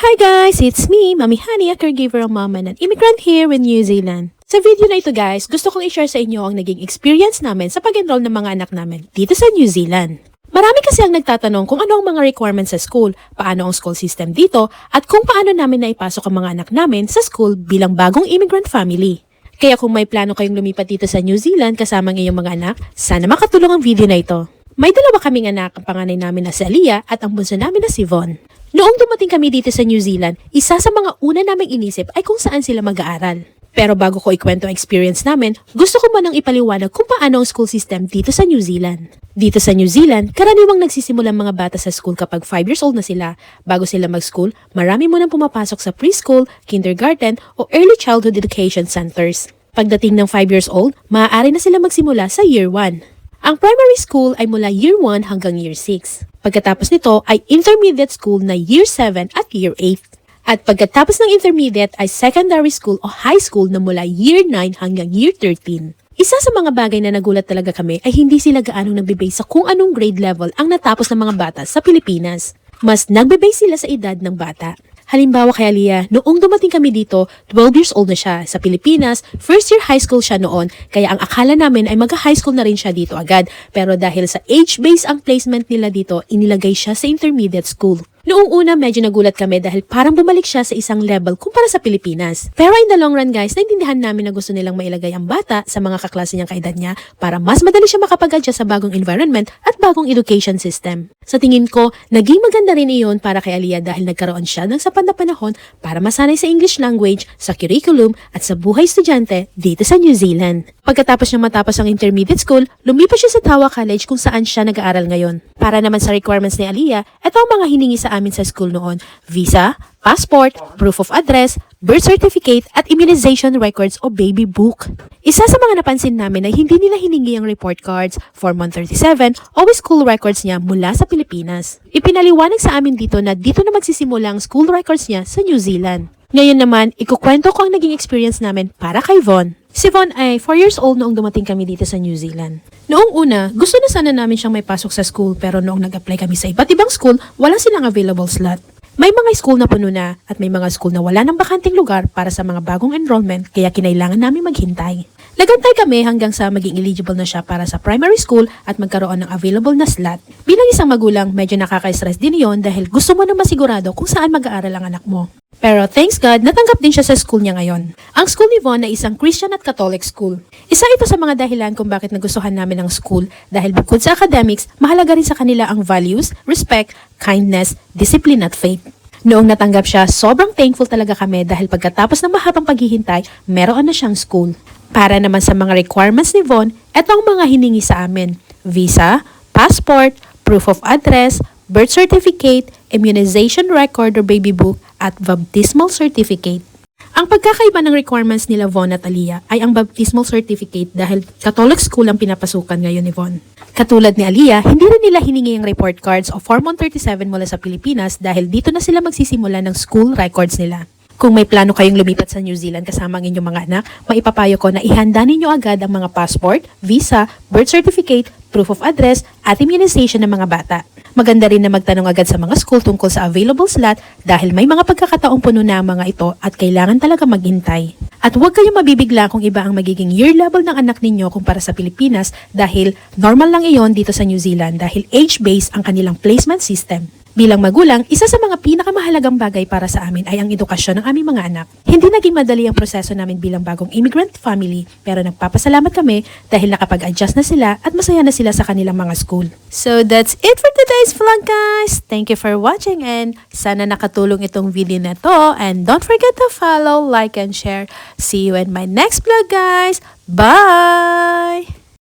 Hi guys, it's me, Mami Honey, a caregiver of mom and an immigrant here in New Zealand. Sa video na ito guys, gusto kong i-share sa inyo ang naging experience namin sa pag-enroll ng mga anak namin dito sa New Zealand. Marami kasi ang nagtatanong kung ano ang mga requirements sa school, paano ang school system dito, at kung paano namin naipasok ang mga anak namin sa school bilang bagong immigrant family. Kaya kung may plano kayong lumipat dito sa New Zealand kasama ng iyong mga anak, sana makatulong ang video na ito. May dalawa kaming anak, ang panganay namin na si Aliyah at ang bunso namin na si Von. Noong dumating kami dito sa New Zealand, isa sa mga una naming inisip ay kung saan sila mag-aaral. Pero bago ko ikwento ang experience namin, gusto ko manang ipaliwanag kung paano ang school system dito sa New Zealand. Dito sa New Zealand, karaniwang nagsisimulang mga bata sa school kapag 5 years old na sila. Bago sila mag-school, marami munang pumapasok sa preschool, kindergarten o early childhood education centers. Pagdating ng 5 years old, maaari na sila magsimula sa year 1. Ang primary school ay mula year 1 hanggang year 6. Pagkatapos nito ay intermediate school na year 7 at year 8. At pagkatapos ng intermediate ay secondary school o high school na mula year 9 hanggang year 13. Isa sa mga bagay na nagulat talaga kami ay hindi sila gaanong nagbe-base sa kung anong grade level ang natapos ng mga bata sa Pilipinas. Mas nagbe-base sila sa edad ng bata. Halimbawa kay Aliyah, noong dumating kami dito, 12 years old na siya. Sa Pilipinas, first year high school siya noon, kaya ang akala namin ay mag-high school na rin siya dito agad. Pero dahil sa age-based ang placement nila dito, inilagay siya sa intermediate school. Noong una, medyo nagulat kami dahil parang bumalik siya sa isang level kumpara sa Pilipinas. Pero in the long run guys, naintindihan namin na gusto nilang mailagay ang bata sa mga kaklase niyang kaedad niya para mas madali siya makapag-adjust sa bagong environment at bagong education system. Sa tingin ko, naging maganda rin iyon para kay Aliyah dahil nagkaroon siya ng sapat na panahon para masanay sa English language, sa curriculum at sa buhay estudyante dito sa New Zealand. Pagkatapos niya matapos ang intermediate school, lumipat siya sa Tawa College kung saan siya nag-aaral ngayon. Para naman sa requirements ni Aliyah, ito ang mga hiningi sa amin sa school noon: visa, passport, proof of address, birth certificate at immunization records o baby book. Isa sa mga napansin namin ay hindi nila hiningi ang report cards, Form 137 o school records niya mula sa Pilipinas. Ipinaliwanag sa amin dito na dito na magsisimula ang school records niya sa New Zealand. Ngayon naman, ikukwento ko ang naging experience namin para kay Von. Si Von ay 4 years old noong dumating kami dito sa New Zealand. Noong una, gusto na sana namin siyang may pasok sa school pero noong nag-apply kami sa iba't ibang school, wala silang available slot. May mga school na puno na at may mga school na wala ng bakanting lugar para sa mga bagong enrollment kaya kinailangan namin maghintay. Nagantay kami hanggang sa maging eligible na siya para sa primary school at magkaroon ng available na slot. Bilang isang magulang, medyo nakaka-stress din yon dahil gusto mo na masigurado kung saan mag-aaral ang anak mo. Pero thanks God, natanggap din siya sa school niya ngayon. Ang school ni Von ay isang Christian at Catholic school. Isa ito sa mga dahilan kung bakit nagustuhan namin ang school dahil bukod sa academics, mahalaga rin sa kanila ang values, respect, kindness, discipline at faith. Noong natanggap siya, sobrang thankful talaga kami dahil pagkatapos ng mahabang paghihintay, meron na siyang school. Para naman sa mga requirements ni Von, ito ang mga hiningi sa amin: visa, passport, proof of address, birth certificate, immunization record or baby book, at baptismal certificate. Ang pagkakaiba ng requirements nila Von at Aliyah ay ang baptismal certificate dahil Catholic school ang pinapasukan ngayon ni Von. Katulad ni Aliyah, hindi rin nila hiningi ang report cards o Form 137 mula sa Pilipinas dahil dito na sila magsisimula ng school records nila. Kung may plano kayong lumipat sa New Zealand kasama ang inyong mga anak, maipapayo ko na ihanda ninyo agad ang mga passport, visa, birth certificate, proof of address, at immunization ng mga bata. Maganda rin na magtanong agad sa mga school tungkol sa available slot dahil may mga pagkakataong puno na ang mga ito at kailangan talaga maghintay. At huwag kayong mabibigla kung iba ang magiging year level ng anak ninyo kumpara sa Pilipinas dahil normal lang iyon dito sa New Zealand dahil age-based ang kanilang placement system. Bilang magulang, isa sa mga pinakamahalagang bagay para sa amin ay ang edukasyon ng aming mga anak. Hindi naging madali ang proseso namin bilang bagong immigrant family, pero nagpapasalamat kami dahil nakapag-adjust na sila at masaya na sila sa kanilang mga school. So that's it for today's vlog guys! Thank you for watching and sana nakatulong itong video na to, and don't forget to follow, like, and share. See you in my next vlog guys! Bye!